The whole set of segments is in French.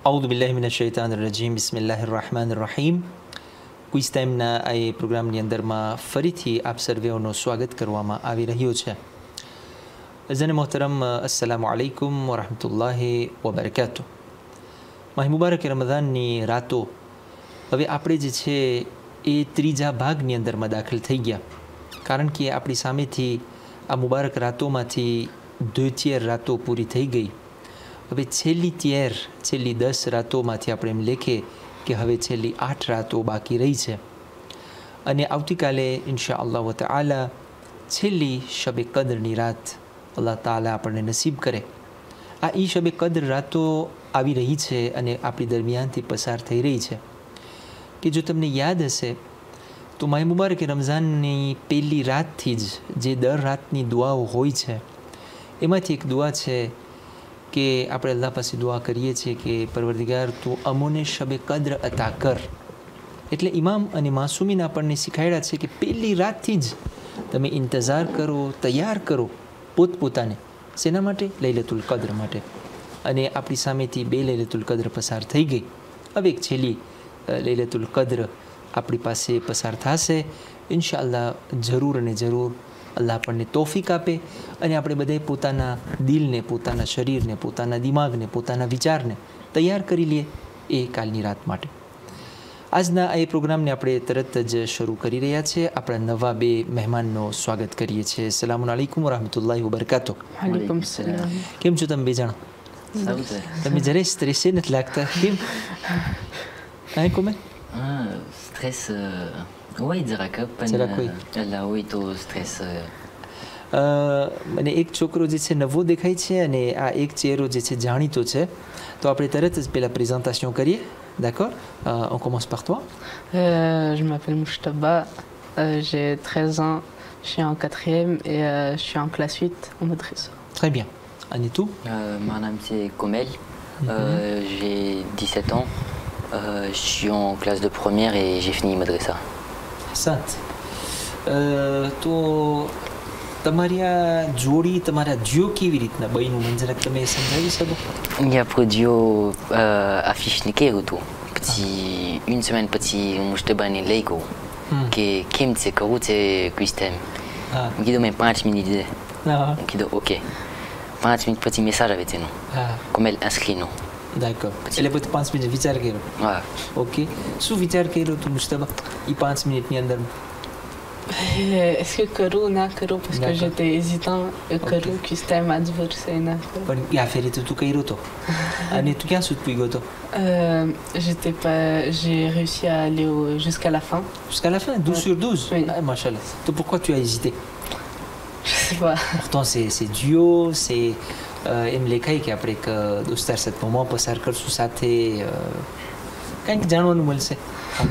أعوذ بالله من الشيطان الرجيم بسم الله الرحمن الرحيم ક્વિઝ ટાઈમના આ પ્રોગ્રામની અંદરમાં ફરીથી આપ સર્વેઓનું સ્વાગત કરવામાં આવી રહ્યું છે. અઝન મોહતરમ અસ્સલામુ અલૈકુમ વરહમતુલ્લાહિ વબરકાતુ. માહ મુબારક રમઝાનની રાતો હવે આપણે જે છે એ ત્રીજા ભાગની અંદરમાં દાખલ થઈ ગયા, કારણ કે આપણી સામેથી આ મુબારક રાતોમાંથી 2 રાતો પૂરી થઈ ગઈ. હવે છેલ્લી 10 રાતોમાંથી આપણે એમ લેખીએ કે હવે છેલ્લી 8 રાતો બાકી રહી છે અને આવતીકાલે ઇન્શા અલ્લાહ તઆલા છેલ્લી શબે કદરની રાત અલ્લાહ તાલા આપણને નસીબ કરે. આ શબે કદર રાતો આવી રહી છે અને આપણી દરમિયાનથી પસાર થઈ રહી છે કે જો તમને યાદ હશે તો માહ મુબારક રમઝાનની પહેલી રાતથી જ જે દર રાતની દુઆઓ હોય છે એમાંથી એક દુઆ છે કે આપણે અલ્લાહ પાસે દુઆ કરીએ છીએ કે પરવરદિગાર તું અમોને શબે કદ્ર અતા કર. એટલે ઇમામ અને માસૂમીન આપણને શીખવાડ્યા છે કે પહેલી રાતથી જ તમે ઇંતજાર કરો, તૈયાર કરો પોતપોતાને. શેના માટે? લૈલતુલ કદ્ર માટે. અને આપણી સામેથી 2 લૈલતુલ કદ્ર પસાર થઈ ગઈ. હવે એક છેલ્લી લૈલતુલ કદ્ર આપણી પાસે પસાર થશે. ઇન્શાઅલ્લાહ જરૂર અને જરૂર અલ્લાહ આપણને તૌફીક આપે અને આપણે બધાએ પોતાના દિલને, પોતાના શરીરને, પોતાના દિમાગને, પોતાના વિચારને તૈયાર કરી લઈએ એ કાલની રાત માટે. આજના આ પ્રોગ્રામને આપણે તરત જ શરૂ કરી રહ્યા છીએ. આપણા નવા 2 મહેમાનનો સ્વાગત કરીએ છીએ. અસ્સલામુ અલૈકુમ વરહમતુલ્લાહિ વબરકાતુ. વાલેકુમ સલામ. કેમ છો તમે 2 જણા? તમે જરાય સ્ટ્રેસે નથી લાગતા. કેમ? હા કોમે? Stress, oui, જરાક હોય તો સ્ટ્રેસ. મને એક છોકરો જે છે નવો દેખાય છે અને આ એક ચહેરો જે છે જાણીતો છે, તો આપણે તરત જ પહેલાં પ્રેઝન્ટેશન કરીએ. D'accord? On commence par toi. Je m'appelle Moujtaba, j'ai 13 ans, je suis en 4e et je suis en classe 8 en madrasa. Très bien. Anitou? Mon nom c'est Komel, j'ai 17 ans, je suis en classe de première et j'ai fini madrasa. Sant. તો તમારી આ જોડી, તમારા જીઓ કેવી રીતના બન્યું મને જરાક તમે સમજાવી શકો? Il y a produit affiche niqué tout. Petit une semaine petit Moujtaba ni Lego. Que kim c'est que c'est Quistem. Qui donne 5 minutes. Qui donne OK. 5 minutes petit message avec nous. Comme elle inscrit nous. D'accord. એટલે પછી 5 મિનિટ વિચાર કર્યો. હા. ઓકે. શું વિચાર કર્યો તું મુસ્તબા એ 5 મિનિટની અંદર? Est-ce que Karo ou na Karo? Parce que j'étais hésitant. Karo, Quistem, adversaire, na Karo. પણ યા ફેરી તો તું કર્યો તો અને તું ક્યાં સુધી પૂગ્યો તો? J'ai réussi à aller jusqu'à la fin. Jusqu'à la fin? 12 sur 12? Oui. Ah, machallah. Donc pourquoi tu as hésité? Je sais pas. Pourtant c'est duo, c'est એમ લેખાય કે આપણે એક દોસ્તાર સાથે મોમાં પસાર કરશું સાથે કંઈક જાણવાનું મળશે.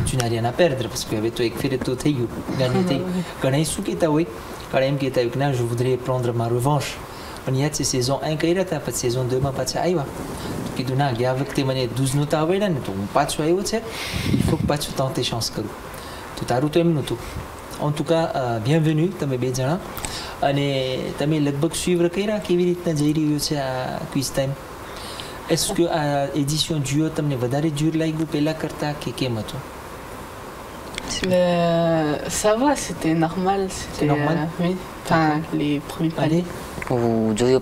tu n'as rien à perdre parce que હવે તો એક ફેરે તો થઈ ગયું, ગાની થઈ. ઘણા શું કહેતા હોય, ઘણા એમ કહેતા હોય કે ના je voudrais prendre ma revanche. પણ યાદ છે saison 1 કર્યા હતા, પછી saison 2 માં પાછા આવ્યા તો કીધું ના ગયા વખતે મને 12 નહોતા આવડ્યા ને તો હું પાછો આવ્યો છે, il faut que પાછું tenter chance કરું. તો તારું તો એમ નહોતું. En tout cas, bienvenue તમે 2 જણા. અને તમે લગભગ સુivre કર્યા કેવી રીતના જઈ રહ્યું છે આ ક્વિઝ ટાઈમ? Est-ce que આ એડિશન duo તમને વધારે dur લાગ્યું પહેલા કરતા કે કેમ હતું? Ça va, c'était normal. C'est normal? Oui. Enfin, les premiers paliers. Ou Joyo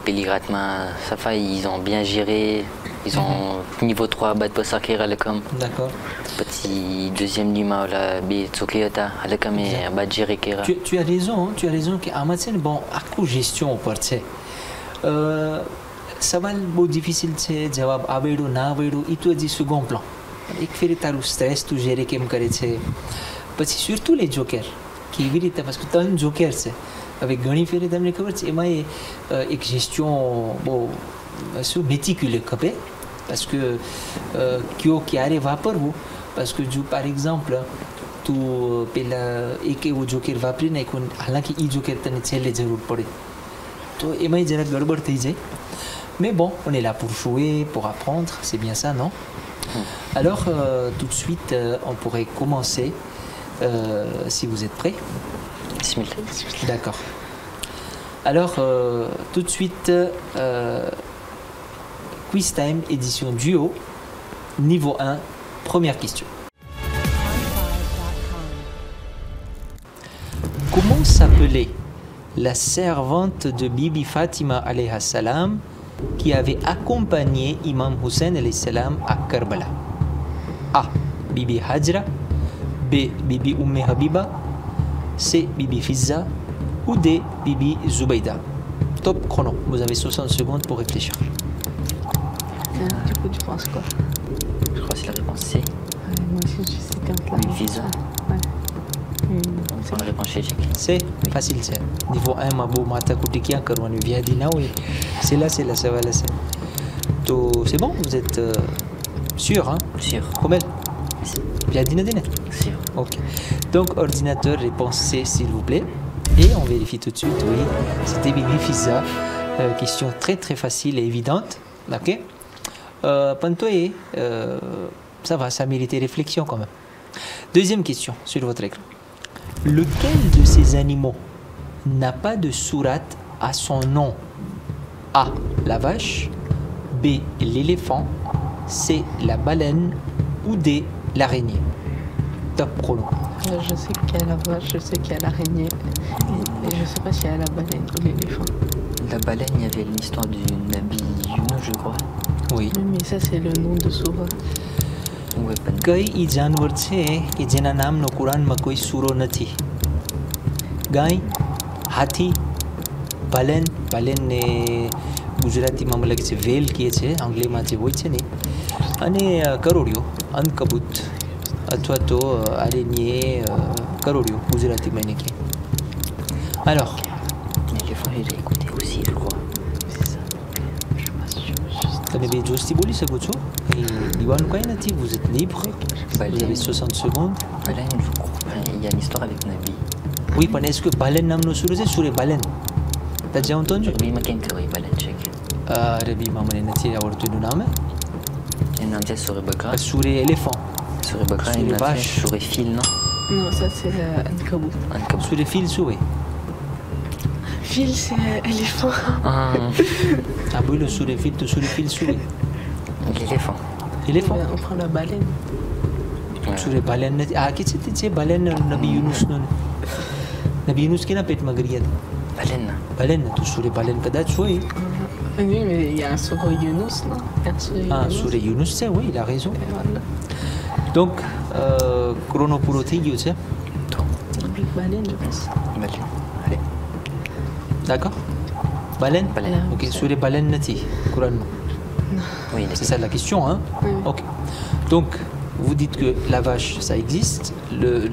Péligratma, Safa, ils ont bien géré. Ils ont niveau 3, Bad Posakir à l'Ekam. D'accord. Petit deuxième numéro, la B Tsokriota à l'Ekam et Bad Géré Kera. Tu as raison, tu as raison que Amatsen, bon, à coup gestion au portrait. સવાલ બહુ ડિફિસિલ છે, જવાબ આવડ્યો ના આવડ્યો એ તો હજી second plan. એક ફેરે તારું સ્ટ્રેસ તું જ્યારે કેમ કરે છે, પછી surtout les jokers કેવી રીતે, parce que 3 જોકર છે. હવે ઘણી ફેરે તમને ખબર છે એમાં એક gestion બહુ શું méticuleux ખપે, parce que કયો ક્યારે વાપરવું. parce que જો par exemple તું પેલા એક એવું જોકર વાપરી નાખ્યું, હાલાકી એ જોકર તને છેલ્લે જરૂર પડે તો એમાં જરા ગડબડ થઈ જાય. Mais bon, on est là pour jouer, pour apprendre, c'est bien ça, non? Alors, tout de suite, on pourrait commencer, si vous êtes prêts. D'accord. Alors, tout de suite, Quiz Time, édition duo, niveau 1, première question. Comment s'appelait la servante de Bibi Fatima alayha salam qui avait accompagné Imam Hussein alayhi salam à Karbala? A. Bibi Hajra, B. Bibi Habiba, C. Bibi Fizza ou D. Bibi Zubayda. Top chrono, vous avez 60 secondes pour réfléchir. Du coup, tu penses quoi? Je crois que c'est la réponse C. Moi aussi, je sais qu'un Bibi Fizza. C'est une réponse chéchique. C'est facile, c'est. Niveau 1, Mabo Mata Koutikia, Karwan Viadina, oui. C'est là, ça va là. C'est bon, vous êtes sûr, hein? Sûr. Comment? Viadina Dine? Sûr. Ok. Donc, ordinateur, réponse C, s'il vous plaît. Et on vérifie tout de suite, oui. C'était Bibi Fizza. Question très très facile et évidente. Ok? Pantoye, ça va, ça mérite réflexion quand même. Deuxième question sur votre écran. Lequel de ces animaux n'a pas de sourate à son nom? A. La vache, B. L'éléphant, C. La baleine ou D. L'araignée. Top chrono. Je sais qu'il y a la vache, je sais qu'il y a l'araignée, et je sais pas s'il y a la baleine ou l'éléphant. La baleine, il y avait l'histoire du Nabi Yunus, je crois. Oui. Oui, mais ça, c'est le nom de Soura. Ouais, pas de... કઈ જાનવર છે કે જેના નામનો કુરાનમાં કોઈ સૂરો નથી? ગાય, હાથી, બાલેન, બાલેનને ગુજરાતીમાં મને લાગે છે વેલ કહે છે, આંગ્લીમાં જે હોય છે ને, અને કરોડિયો, અનકબૂત અથવા તો આરેન્યે કરોડિયો ગુજરાતીમાં એને કહે. Alors, L'éléphant, j'ai écouté aussi, je crois. C'est ça. Je suis pas sûre. તમે બે જોશથી બોલી શકો છો, એ દીવાનું કંઈ નથી, vous êtes libre, vous avez 60 secondes. Baleine, je crois. Il y a une histoire avec Nabi. Oui, mais est-ce que baleine નામનો સૂરો છે? સૂરે બાલેન. T'as déjà entendu? Oui, ma quinte, oui, baleine, check. રબીમાં મને નથી આવડતું એનું નામ. Il y en a un qui est sur Bakra. સૂરે éléphant. Sur Bakra, Sur il y les en a un vaches. sur les fils, non? Non, ça, c'est Ankabou. Un comme Sous les fils, soué. Fil, c'est éléphant. Ah, Ah oui, le sous les fils, soué. l'éléphant. Éléphant. On prend la baleine. Ouais. Sous les baleines. Ah, qu'est-ce que c'est baleine Nabi Yunus non? Nabi Yunus qui n'a pas été magriade. Baleine. Baleine, tout sous les baleines peut-être soué. Oui, mais il y a un Soura Yunus, non? Il y a un Soura Ah, Yunus. sous les Yunus, c'est oui, il a raison. Et voilà. Donc, chrono pour le tigre, c'est Baleine, je pense. Baleine. Allez. d'accord? Baleine. Baleine. Ok, sous les baleines, nati, Coran. Oui, C'est ça la question, hein? Oui. Ok. Donc, vous dites que la vache, ça existe.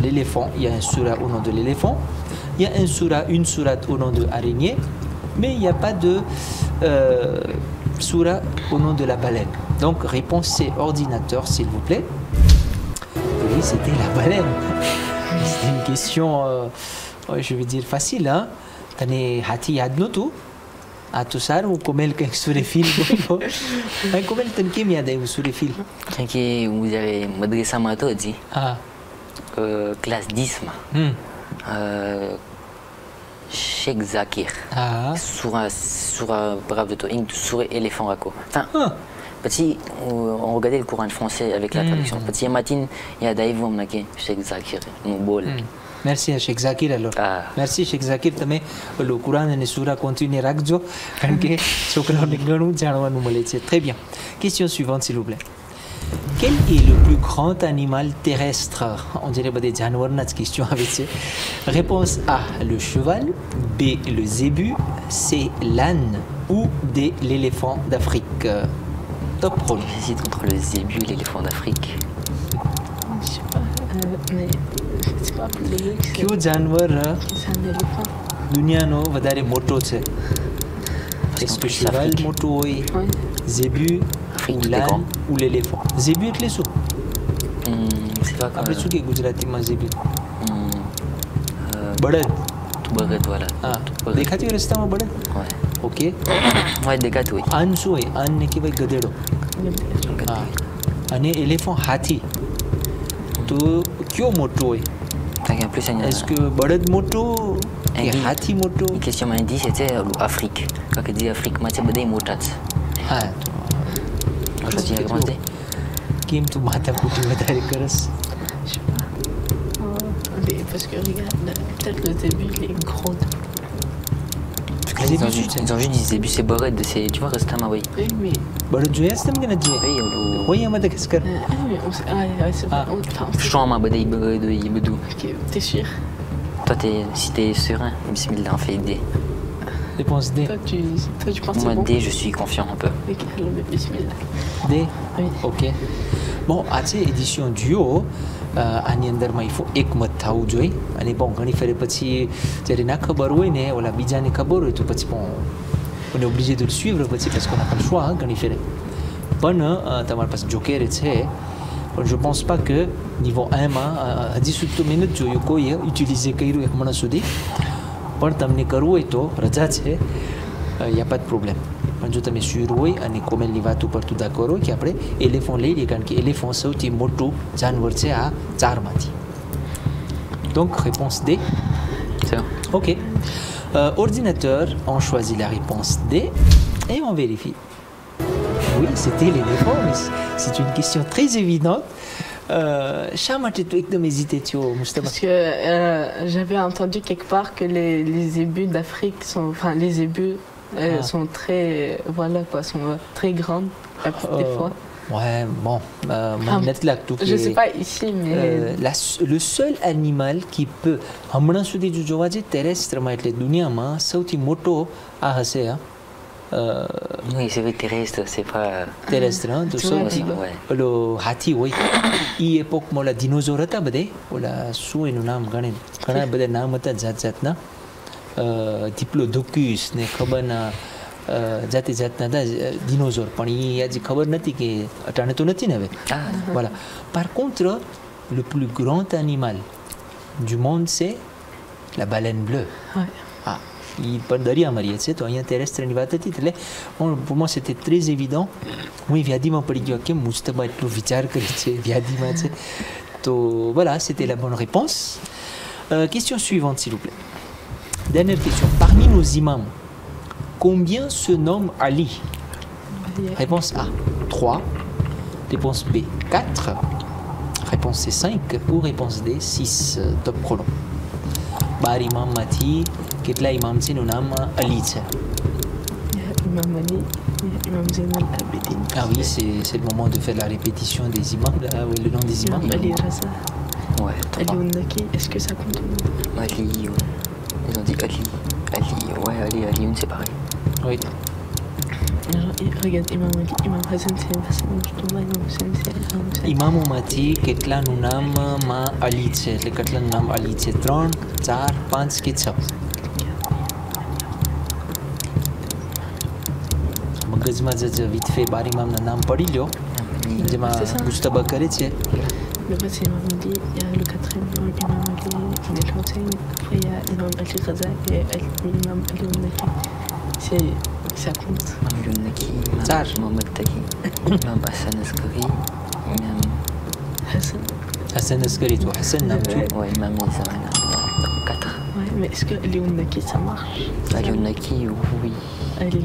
L'éléphant, il y a un surah au nom de l'éléphant. Il y a une sourate au nom de araignée. Mais il n'y a pas de surah au nom de la baleine. Donc, réponse C, ordinateur, s'il vous plaît. Oui, c'était la baleine. C'était une question, ouais, je vais dire facile, hein? Tane hati yadnotu. Atusar ou comment le sur les fils? Comment le temps qui m'y a des sur les fils? Tiens, vous avez Madressa Mato dit. Ah. Classe 10, ma. Cheikh Zakir. Ah. Sur brave de toi, sur éléphant rako. Enfin, petit, on regardait le Coran français avec la traduction. Petit matin, il y a Daïv Wamnake, Cheikh Zakir, nous bol. Merci à Cheikh Zakir alors. Ah. Merci Cheikh Zakir, તમે le Coran અને સૂરા continue રાખજો કારણ કે છોકરાઓને ઘણું જાણવાનું મળે છે. Très bien. Question suivante s'il vous plaît. Quel est le plus grand animal terrestre? On dirait des janwarna de question avec ça. Réponse A, le cheval, B, le zébu, C, l'âne ou D, l'éléphant d'Afrique. Top chrono. J'hésite entre le zébu et l'éléphant d'Afrique. Je sais pas, mais c'est pas plus logique. કયો જાનવર C'est un éléphant. દુનિયાનો વધારે મોટો છે? Est-ce que cheval મોટો હોય, Oui. zébu Afrique, ou tout est l'âne grand. ou l'éléphant? Zébu એટલે શું? C'est pas આપણે comme. શું કે ગુજરાતીમાં zébu? બળદ. Tout barret, voilà. હા, દેખાતી હોય રસ્તામાં બળદ? Ouais. Ok. Ouais, des gâteaux, oui. આન શું હોય? આનને કહેવાય ગધેડો. હા. અને éléphant હાથી. તો કયો મોટો હોય? En plus, il y a Est-ce que બળદ મોટો કે Indique. હાથી મોટો? une question m'a dit c'était Afrique. Quand il dit Afrique, moi, c'est des motats. હા, choisi la réponse D. કેમ તું માથાકૂટી વધારે કરસ? Je sais pas. Mais parce que regarde, peut-être le début il est gros. Ils ont juste dit début, c'est Bored, tu vois, Restama, oui. Oui, mais. બરોબર જોયા છે તમે કે નથી જોયા? Oui, હોય એમાં તો કર mais on sait. Ah, ouais, c'est Ah. pas. Enfin, on sait. Chouama, Bodei, Bored, Ibedou. Ok, t'es sûr? Toi, si t'es serein, Bismillah, on fait D. réponse D. Toi, tu penses que Moi, c'est bon? D, je suis confiant un peu. Ok, alors, mais bismillah. D. Oui. Okay bon આજે એડિશન જુઓ આની અંદરમાં ઇફો એકમત થવું જોઈએ અને પણ ઘણી ફેરે પછી જ્યારે ના ખબર હોય ને ઓલા બીજાને ખબર હોય તો પછી પણ on est obligé de le suivre પછી parce qu'on n'a pas le choix ઘણી ફેરે પણ તમારી પાસે જોકેરે છે પણ je pense pas que niveau 1 માં હજી સુધી તો મેં નથી જોયું કોઈએ યુટિલાઇઝ કર્યું એક મણ સુધી પણ તમને કરવું હોય તો રજા છે y a pas de problème પણ જો તમે શ્યોર હોય અને કોમેલની વાત ઉપર તુદા કરો કે આપણે એલિફન્ટ લઈ લઈએ કારણ કે એલિફન્ટ સૌથી મોટું જાનવર છે આ ચારમાંથી donc réponse D. C'est bon. Ok. Ordinateur, on choisit la réponse D et on vérifie. Oui, c'était l'éléphant, mais c'est une question très évidente. Chama, tu es एकदम hésité, tu vois, Moustapha. Parce que j'avais entendu quelque part que les zébus d'Afrique sont. Enfin, les zébus sont très. Voilà quoi, sont très grandes la plupart des fois. Ouais, bon, je sais pas ici, mais. le seul animal qui peut, હમણાં સુધી જો જોવા જઈએ ટેરેસ્ટ્રમાં એટલે દુનિયામાં સૌથી મોટો આ હશે Oui, c'est vrai, terrestre, c'est pas. ટેરેસ્ટ્ર તો સૌથી Ouais. ઓલો હાથી હોય એ એપોકમાં ઓલા ડિનોઝોર હતા બધે ઓલા શું એનું નામ ઘણા બધા નામ હતા જાત જાતના ડિપ્લોડોક્યુસ ને ખબરના જાતે જાતના હતા ડિનોઝોર પણ એ હજી ખબર નથી કે અટાણે તો નથી ને હવે voilà par contre le plus grand animal du monde c'est la baleine bleue. Ouais. Ah, il પણ દરિયામાં રહીએ છે તો અહીંયા ટેરેસ્ટ્રની વાત હતી એટલે pour moi c'était très évident. હું વ્યાધિમાં પડી ગયો કેમ મુસ્તફા એટલો વિચાર કરે છે વ્યાધિમાં છે તો voilà c'était la bonne réponse. Question suivante s'il vous plaît. Dernière question. Parmi nos imams, combien se nomme Ali? Réponse A, 3. Réponse B, 4. Réponse C, 5. Ou réponse D, 6. Top chrono. Bar imam mati, કેટલા imam છે નું નામ Ali છે. Imam Ali, Imam Zainal Abidin. Ah oui, c'est le moment de faire la répétition des imams, là, oui, le nom des imams. Imam Ali Raza. Ouais, Ali Oundaki, est-ce que ça compte? Ali, ouais. Ils ont dit Ali. Ali, ouais, Ali, c'est pareil. Oui. Regarde, Imam Ali, Imam Hassan, c'est Hassan Mujtaba, Imam Hussein, c'est Imam Hussein. Imam Umati, કેટલાનું નામ માં Ali છે એટલે કેટલાનું નામ Ali છે 3, 4, 5 કે 6. મગજમાં જ vite fait બાર ઇમામના નામ પડી લ્યો જેમાં મુસ્તબા કરે છે. Le bas, c'est Imam Ali, il y a le quatrième Imam Ali, il y a Hussein, après il y a Imam Ali Raza et Imam Ali Oundaki. Ça compte. Imam Younaki, Imam Mohamed Taki, Imam Hassan Askari, Imam Hassan. Hassan Askari, toi. Hassan Namtou. Ouais, Imam Zamana. 4. Ouais, mais est-ce que Ali Oundaki ça marche? Ali Oundaki, oui. Ali.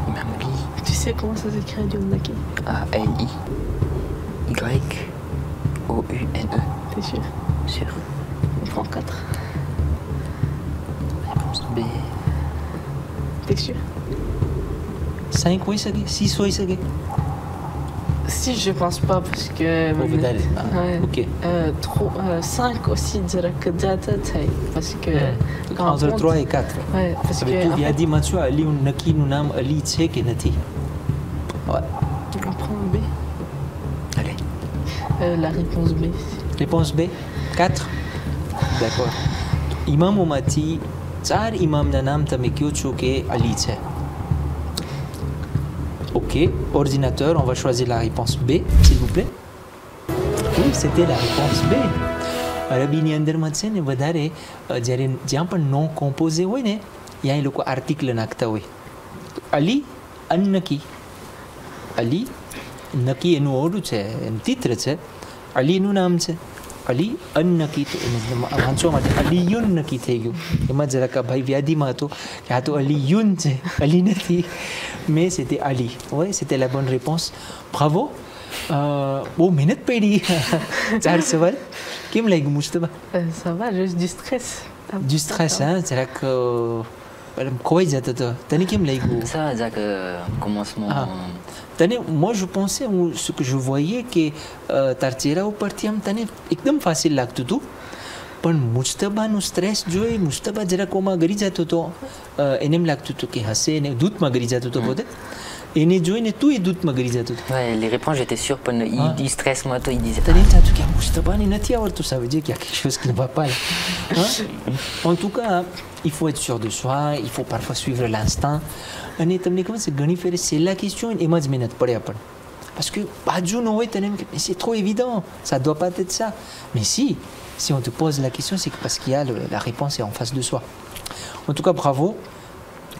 Imam Ali. Tu sais comment ça s'écrit Ali Oundaki? A-L-I. Y-O-U-N-E. T'es sûr? Sûr. On prend 4. Réponse B. T'es sûr? 5 હોઈ શકે 6 હોઈ શકે. Si, je pense pas parce que. Ouais. Ok. 5 aussi, direct parce que. Entre 3 et 4. Ouais, parce que. તું વ્યાધિમાં છો અલી નકીનું નામ અલી છે કે નથી? Ouais. On prend B. Allez. La réponse B. Réponse B, 4. D'accord. Imam Umati, 4 imamના નામ તમે કહો છો કે અલી છે. Ok, ordinateur, on va choisir la réponse B, s'il vous plaît. Oui, c'était la réponse B. અરબીની અંદરમાં છે ને વધારે જ્યારે જ્યાં પણ નો કોમ્પોઝે હોય ને ત્યાં એ લોકો આર્ટિકલ નાખતા હોય. અલી અન્નકી, અલી નકી એનું ઓરું છે એનું તિત્ર છે, અલીનું નામ છે અલી અન્ન કી વાંચવા માટે અલીયુન નક્કી થઈ ગયું. એમાં જરાક આ ભાઈ વ્યાધિમાં હતો કે આ તો અલીયુન છે, અલી નથી. Mais c'était Ali. Ouais, c'était la bonne réponse. Bravo. બહુ મહેનત પડી 4 સવાલ. કેમ લાગ્યું Mustafa? Ça va, juste du stress. Du stress, hein? જરાક ખોવાઈ જતો હતો. તને કેમ લાગ્યું? Ça, Zach, commencement. Moi je pensais, ce que je voyais que તાર ચહેરા ઉપરથી આમ તને એકદમ ફાસિલ લાગતું હતું, પણ મુસ્તબાનું સ્ટ્રેસ જોઈ મુસ્તબા જરાક ઓમાં ગરી જતો હતો. એને એમ લાગતું હતું કે હશે ને દૂધમાં ગરી જતો હતો પોતે. એને જોઈને તું એ દૂધમાં ગરી જતો હતો. Ouais, les réponses, j'étais sûr, il stresse moi, toi, il disait. તને એમ થતું કે મુસ્તબાને નથી આવડતું, ça veut dire qu'il y a quelque chose qui ne va pas là. En tout cas, il faut être sûr de soi, il faut parfois suivre l'instinct. અને તમને ખબર છે ઘણી ફેરે છેલ્લા ક્વેશ્ચન હોય ને એમાં જ મહેનત પડે આપણને. Parce que બાજુ ન હોય તને એમ કે mais c'est trop évident, ça doit pas être ça. Mais si on te pose la question, c'est parce qu'il y a la réponse est en face de soi. En tout cas, bravo.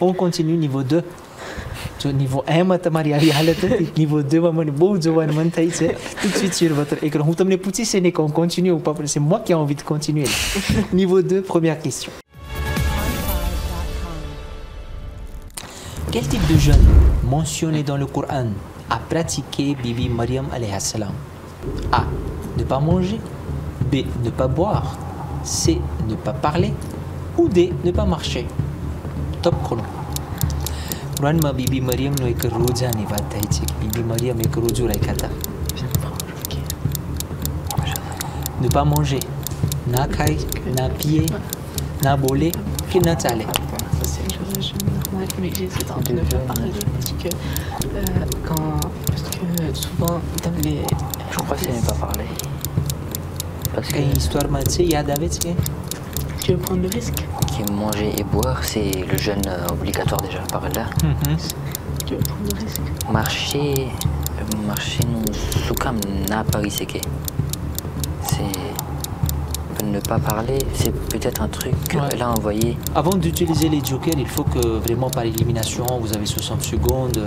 On continue niveau 2. જો niveau 1 માં તમારી આવી હાલત હતી, niveau 2 માં મને બહુ જોવાનું મન થાય છે. tout de suite sur votre écran. હું તમને પૂછી છે ને qu'on continue ou pas, c'est moi qui ai envie de continuer. Niveau 2, première question. Quel type de jeûne mentionné dans le Coran a pratiqué Bibi Maryam alayhi salam? A. Ne pas manger. B. Ne pas boire. C. Ne pas parler. Ou D. Ne pas marcher. Top chrono. Quranમાં બીબી મરિયમનો એક રોજાની વાત થાય છે કે બીબી મરિયમ એક રોજો રાખ્યા હતા. Ne pas manger. ના ખાય, ના પીએ, ના બોલે કે ના ચાલે. Mais j'hésite entre ne pas parler parce que souvent dans les. Je crois que c'est ne pas parler. Parce que કઈ હિસ્ટોરમાં છે યાદ આવે છે? Tu veux prendre le risque? qui manger et boire, c'est le jeûne obligatoire déjà par là. Tu veux prendre le risque? Marcher non, soukam n'a pas risqué. C'est ne pas parler, c'est peut-être un truc qu'elle a envoyé. Avant d'utiliser les jokers, il faut que vraiment par élimination, vous avez 60 secondes,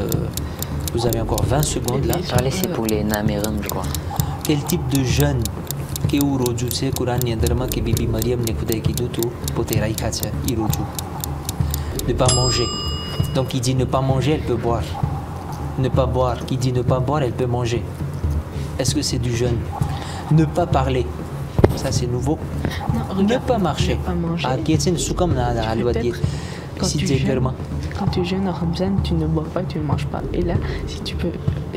vous avez encore 20 secondes là. Parler c'est pour les namérim, je crois. Quel type de jeûne કેવું રોજુ છે કુરાનની અંદરમાં કે બીબી મરિયમને ખુદાએ કીધું હતું પોતે રાખ્યા છે એ Roju? Ne pas manger. Donc qui dit ne pas manger, elle peut boire. Ne pas boire. Qui dit ne pas boire, elle peut manger. Est-ce que c'est du jeûne? Ne pas parler. Ça c'est nouveau. Non, regarde, ne pas marcher. Ne pas manger. Ah, qui est sous comme la loi de quand tu jeûnes en Ramzan, tu ne bois pas, tu ne manges pas. Et là,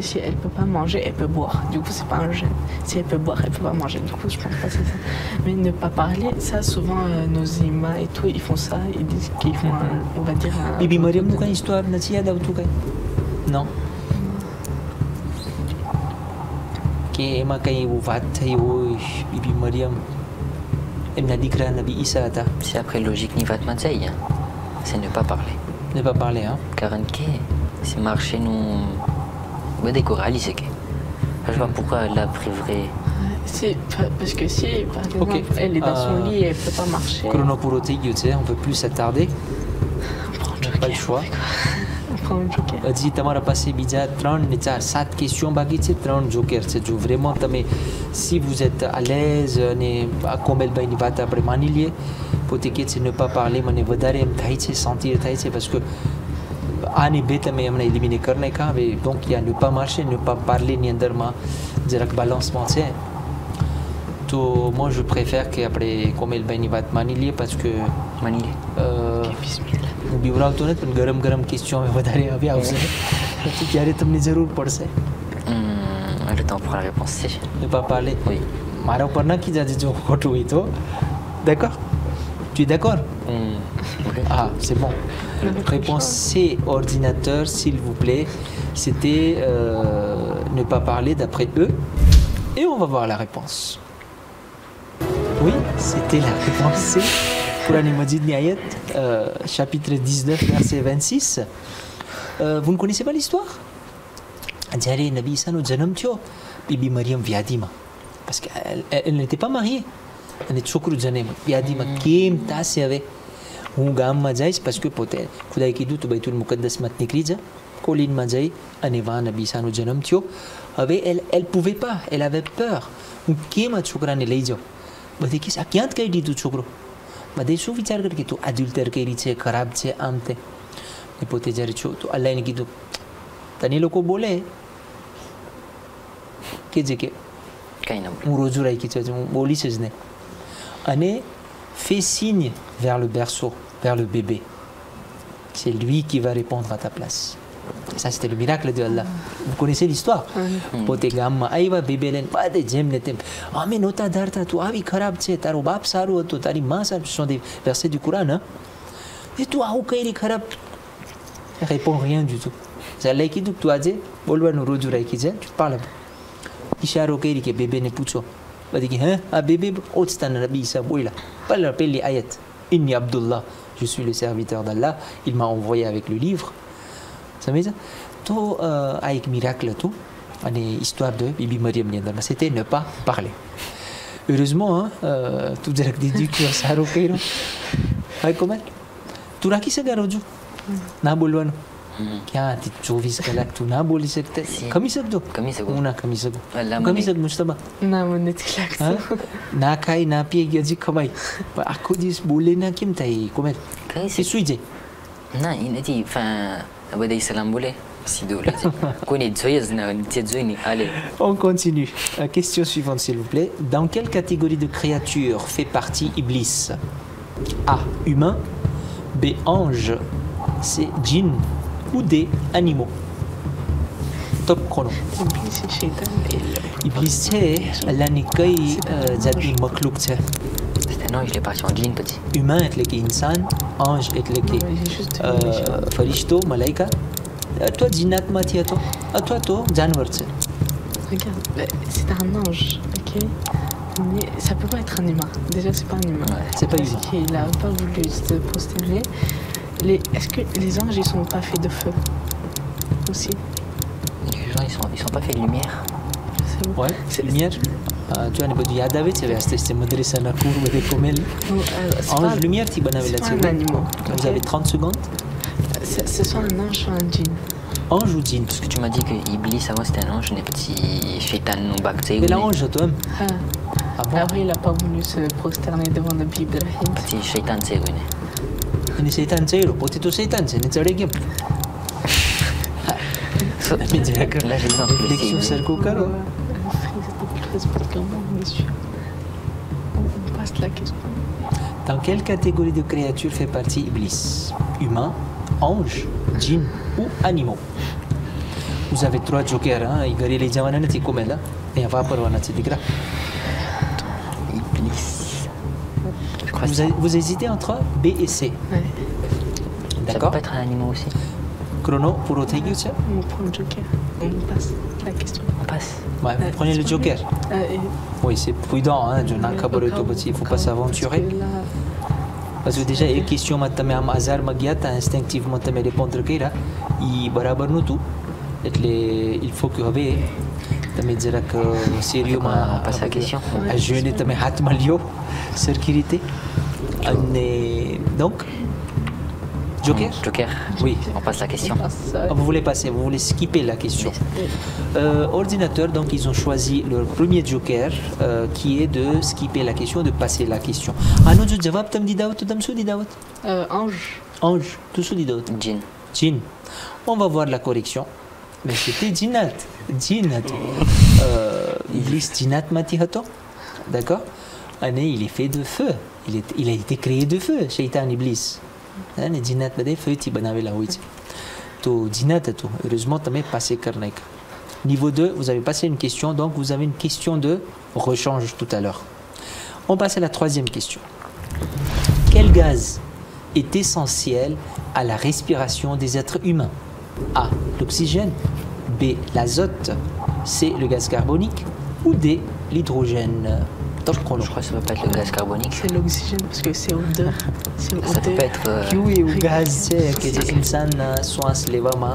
si elle peut pas manger, elle peut boire. Du coup, c'est pas un jeûne. Si elle peut boire, elle peut pas manger. Du coup, je pense pas que c'est ça. Mais ne pas parler, ça, souvent, nos imams et tout, ils font ça. Ils disent qu'ils font, on va dire. Bibi Mariam, nous, quand histoire, n'a-t-il y a d'autres cas? Non. Que એમાં કઈ એવું વાત થઈ હોય બીબી મરિયમ એમના દીકરા નબી ઈસા હતા? C'est après logique ni vat matzaï. C'est ne pas parler. Ne pas parler, hein? Car c'est marcher nous. Mais des corales, c'est que. Je vois pourquoi elle a privé. C'est parce que si, par exemple, elle est dans son lit et elle peut pas marcher. Chronopurotique, tu sais, on peut plus s'attarder. On n'a pas le choix. હજી તમારા પાસે બીજા 3 ને 4 7 questions બાકી છે. 3 જોકર છે. જો vraiment તમે si vous êtes à l'aise ને કોમલભાઈની વાત આપણે માની લઈએ, પોતે કહે છે ne pas parler, મને વધારે એમ થાય છે, sentir થાય છે parce que આ ને બે તમે એમણે એલિમિનેટ કરી નાખ્યા. હવે donc il y a ne pas marcher, ne pas parler ની અંદરમાં જરાક balancement છે. તો moi je préfère કે આપણે કોમલભાઈની વાત માની લઈએ parce que માની લે. હું બીવરાવતો નથી પણ ગરમ ગરમ ક્વેશ્ચન હવે વધારે હવે આવશે ત્યારે તમને જરૂર પડશે. Le temps pour la réponse C. Ne pas parler. Oui. મારા ઉપર નાખી જાજે જો ખોટું હોય તો. D'accord? Tu es d'accord? Ah, c'est bon. Réponse C, ordinateur, s'il vous plaît. C'était ne pas parler d'après eux. Et on va voir la réponse. Oui, c'était la réponse C. Quran Majid Niayat, chapitre 19, verset 26. Vous ne connaissez pas l'histoire? જ્યારે નબી ઈસાનો જન્મ થયો બીબી મરિયમ વ્યાધિમાં, parce qu'elle n'était pas mariée, અને છોકરું જન્મે વ્યાધિમાં. કેમ તાસે હવે હું ગામમાં જઈશ parce que પોતે ખુદાએ કીધું તું બૈતુલ મુકદ્દસમાં નીકળી જા. કોલિનમાં જઈ અને વા નબી ઈસાનો જન્મ થયો. હવે elle pouvait pas, elle avait peur. હું કેમ આ છોકરાને લઈ જાઉં? બધી કે ક્યાં કહી દીધું છોકરો બધે શું વિચાર કરે કે તું એડલ્ટર કરી છે ખરાબ છે આમ તે એ પોતે જ્યારે તો અલ્લાહને કીધું તને લોકો બોલે કે જે કે હું રોજુ રાખી છે હું બોલીશ જ નહીં અને fais signe vers le berceau, vers le bébé. C'est lui qui va répondre à ta place. Et ça, c'était le miracle de Allah. Vous connaissez l'histoire? Pote gamma, aiva bébé len, pas de jem netem. Ah, mais nota darta, tu avi kharab tse, taro bap saru, tu tari ma saru. Ce sont des versets du Coran, hein? Et toi, où kairi kharab? Il répond rien du tout. C'est Allah qui dit que tu as dit, bolwa no rojura qui dit, tu parles. Isharo kairi ke bébé ne pucho. Badi hein, ah bébé, otstan Nabi Isa boila. Pas le rappel les ayats. Inni Abdullah, je suis le serviteur d'Allah. Il m'a envoyé avec le livre. Ça veut dire, tout avec miracle tout, une histoire de Bibi Mariam Niandama. C'était ne pas parler. Heureusement, hein, tout direct dit que ça a roqué. Avec comment? Tu n'as qui se garoju? Na bolwano. क्या चौबीस कलाक तू ना बोली सकते कमी सकते ना कमी सकते मुश्तबा ना મને નથી લાગતું ના ખાઈ ના પીએ કે હજી ખવાય પણ આખો દિવસ બોલે ના કેમ થાય કોમે એ સુઈ જાય ના એ નથી બધા સલામ બોલે સીધું લે કોઈને જોઈએ જ ના તે જોઈને allez on continue. Question suivante s'il vous plaît. Dans quelle catégorie de créatures fait partie Iblis? A, humain. B, ange. C, djinn. Ou des animaux. Top chrono. Iblis c'est l'anikai zati makhluk c'est. C'est un ange, il est parti en djinn petit. Humain est le insan, ange est le farishto, malaika. Toi djinnat mati à toi janwar c'est. Regarde, c'est un ange, ok? Mais ça peut pas être un humain. Déjà c'est pas un humain. Ouais, c'est pas humain. Parce qu'il a pas voulu se prosterner. Est-ce que les anges, ils sont pas faits de feu aussi? Les gens, ils sont pas faits de lumière. Ouais, lumière. Tu as une yadavet, c'est resté, c'est madrasa na cour, mais comme elle. Ange lumière, tu banavais là-dessus. C'est un animal. Vous avez 30 secondes. C'est soit un ange, soit un djinn. Ange ou djinn? Parce que tu m'as dit que Iblis avant c'était un ange, des petits shaitan non bactéries. Mais l'ange, toi. Ah bon? Après, il a pas voulu se prosterner devant le Bible. Petit shaitan c'est ruiné. Ini setan saya, potato setan saya, ni cari game. Là j'ai besoin de réflexion cerco caro. On passe la question. Dans quelle catégorie de créatures fait partie Iblis? Humain, ange, djinn ou animaux? Vous avez 3 jokers, hein? Igari les jawanan c'est comme là. Et on va parler de ça. Vous hésitez entre B et C. Ouais. Ça D'accord. peut être un animal aussi. Chrono pour Otegi, ça? On prend le joker. On passe la question. On passe. Ouais, vous prenez le joker. Oui, c'est prudent, hein? Il ne faut pas s'aventurer. Parce que déjà, il y a une question, instinctivement, tu répondre il faut que vous sérieux, on passe à la question. À jeûner, tu as sécurité. Donc, joker? Joker. Oui. On passe la question. Vous voulez passer, vous voulez skipper la question. Ordinateur, donc ils ont choisi le premier joker qui est de skipper la question, de passer la question. Ah non, je jawab tam di dawat, tam su di dawat. Ange. Ange, tout su di dawat. Djinn. Djinn. On va voir la correction. Mais c'était djinnat. Djinnat. Iblis djinnat mati hato. D'accord? Il est fait de feu. Il a été créé de feu, Shaitan Iblis. Les djinnat bade feu ti banave la huit. To djinnat to. Heureusement, tu as passé karnaik. Niveau 2, vous avez passé une question, donc vous avez une question de rechange tout à l'heure. On passe à la troisième question. Quel gaz est essentiel à la respiration des êtres humains? A, l'oxygène. B, l'azote. C, le gaz carbonique. Ou D, l'hydrogène. Je crois que ça ne peut pas être le gaz carbonique. C'est l'oxygène parce que c'est O2. Ça peut pas être. Oui, le gaz, c'est que les insan soins les vama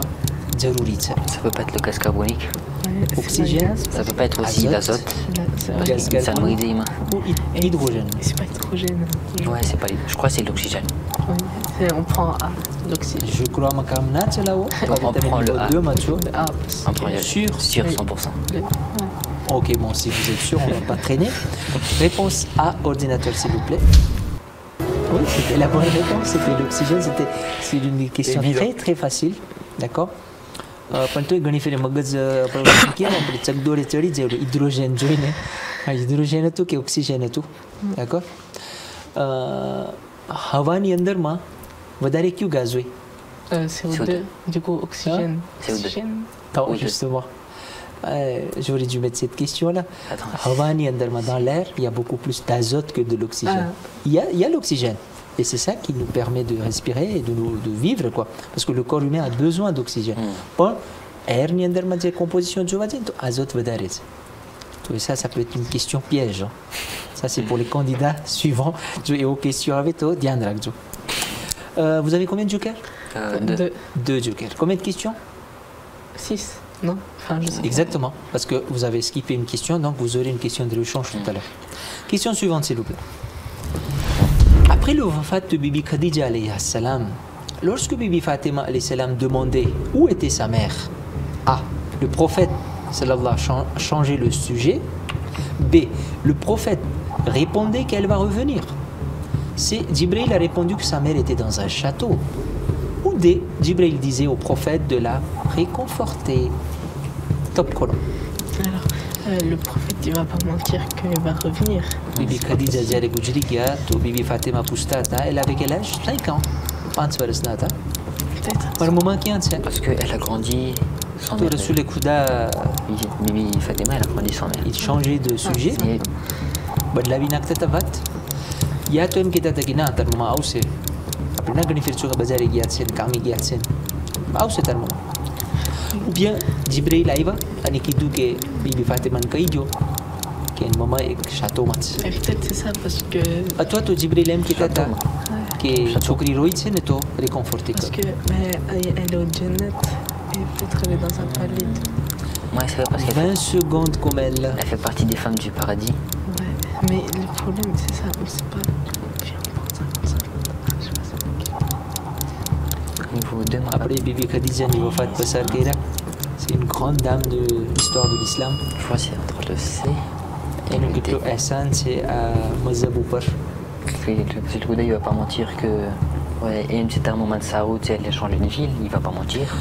jaruri. Ça peut pas être le gaz carbonique. Oxygène. Ça peut pas être aussi l'azote. Gaz carbonique. Ou l'hydrogène. C'est pas l'hydrogène. Ouais, c'est pas. Je crois que c'est l'oxygène. Oui. On prend l'oxygène. Je crois que on prend le A. On prend sûr 100%. Ok, bon, si vous êtes sûr, on ne va pas traîner. Réponse A, ordinateur, s'il vous plaît. Oui, c'était la bonne réponse, c'était l'oxygène. C'est une question très très facile, d'accord. Panto gani fere magaz प्रवृत्ति આપણે ચકદોડે ચડી જાય હાઇડ્રોજન જોઈને હાઇડ્રોજન હતું કે ઓક્સિજન હતું d'accord હવાની અંદરમાં વધારે કયું gaz હોય CO2, du coup oxygène. CO2. Justement. J'aurais dû mettre cette question-là. Havani Andarma, dans l'air, il y a beaucoup plus d'azote que de l'oxygène. Il y a l'oxygène. Et c'est ça qui nous permet de respirer et de vivre, quoi. Parce que le corps humain a besoin d'oxygène. Bon, air ni Andarma, c'est composition de azote vedarez. Et ça peut être une question piège. Hein. Ça, c'est pour les candidats suivants. Et aux questions avec toi, Diane Ragjo. Vous avez combien de jokers? Deux jokers. Combien de questions? 6. Non, enfin, je sais. Exactement, parce que vous avez skippé une question, donc vous aurez une question de rechange tout à l'heure. Question suivante, s'il vous plaît. Après le wafat de Bibi Khadija alayhi salam, lorsque Bibi Fatima alayhi salam demandait où était sa mère, A. Le prophète sallallahu a changé le sujet. B. Le prophète répondait qu'elle va revenir. C. Jibril a répondu que sa mère était dans un château. Ou D. Jibril disait au prophète de la réconforter. Top colon. Alors, le prophète, il va pas mentir qu'il va revenir. Bibi Khadija Jare Gujrikia, to Bibi Fatima Pustata, elle avait quel âge? 5 ans. Peut-être. Par le moment qui est parce qu'elle a grandi sans mère. Sur les Kouda, Bibi Fatima, elle a grandi sans mère. Il changeait de sujet. La vie n'a que ta vat. Il y a toi qui t'a taquina à le moment où c'est. Après, n'a gagné sur le bazar et Giatsen, Kami Giatsen. Où c'est le moment. Ou bien, Jibril Aïva, Anikidu que Bibi Fatima Nkaidio, qui est un moment avec château Mats. Peut-être c'est ça parce que. À toi, tu Jibril aime qui t'a qui est Chokri Roïd, c'est netto réconforté. Parce que elle est au Djennet et peut-être elle est dans un palais. Moi, c'est parce qu'elle 20 secondes comme elle. Elle fait partie des femmes du paradis. Ouais, mais le problème, c'est ça, c'est pas. Niveau 2, après Bibi Khadija niveau Fat Basar Keira, c'est une grande dame de l'histoire de l'islam. Je crois que c'est entre le C et le Gito Hassan, c'est à Mazabouper. Le Kouda, il va pas mentir que. Ouais, et même si c'était un moment de sa route, elle a changé de ville, il va pas mentir.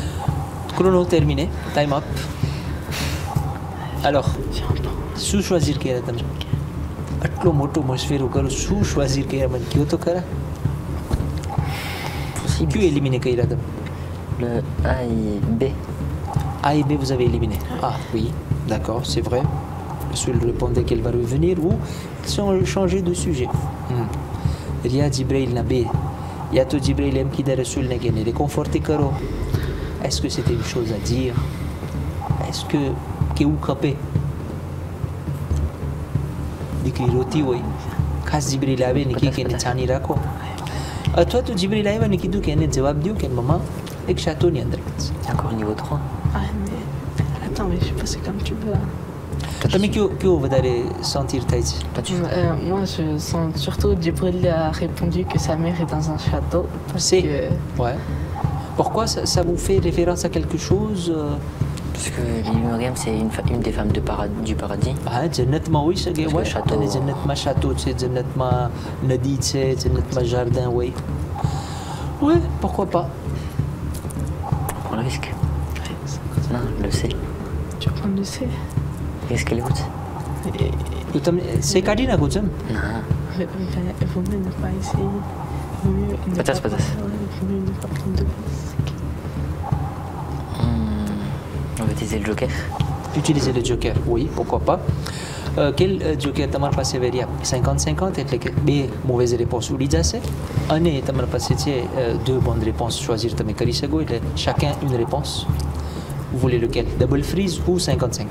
Chrono terminé, time up. Alors, sous-choisir Keira Tam. Atlo moto mosfero karo sous-choisir Keira man Kyoto Kara. Qui éliminer Keira Tam? Le A et B. A et B, vous avez éliminé. Ah oui, d'accord, c'est vrai. Celui répondait qu'elle va revenir ou changer de sujet. Ria Jibril Nabi. Yato Jibril M qui Rasul Nagene. Réconforter Karo. Est-ce que c'était une chose à dire? Est-ce que. Qu'est-où capé? Dikri roti oui. Khas Jibril Abe Niki Kene Chani Rako. Toi, tu Jibril Abe Niki Du Kene Jawab Dio Ken Maman. Et que château n'y a encore niveau 3. Ah, mais. Attends, mais je sais pas, c'est comme tu veux. Mais qui va sentir Taïti? Moi, je sens surtout Jibril a répondu que sa mère est dans un château. C'est ouais. Pourquoi ça vous fait référence à quelque chose? Parce que Bibi Mariam, c'est une des femmes du paradis. Ah, Jannat ma oui, c'est ouais. Château. Jannat ma château, c'est Jannat ma nadi, c'est Jannat ma jardin, oui. Ouais, pourquoi pas? Prends le risque. Non, le C. Tu prends le C. Qu'est-ce qu'elle écoute? C'est Kadina Goudzam? Non. Il vaut mieux ne pas essayer. Il vaut mieux ne pas prendre de risque. On va utiliser le joker. Utiliser le joker, oui, pourquoi pas. Quel joker t'as passé vers 50-50 et les mauvaises réponses ou l'idée année t'as passé deux bonnes réponses choisir ta mécanique chacun une réponse. Vous voulez lequel? Double freeze ou 50-50?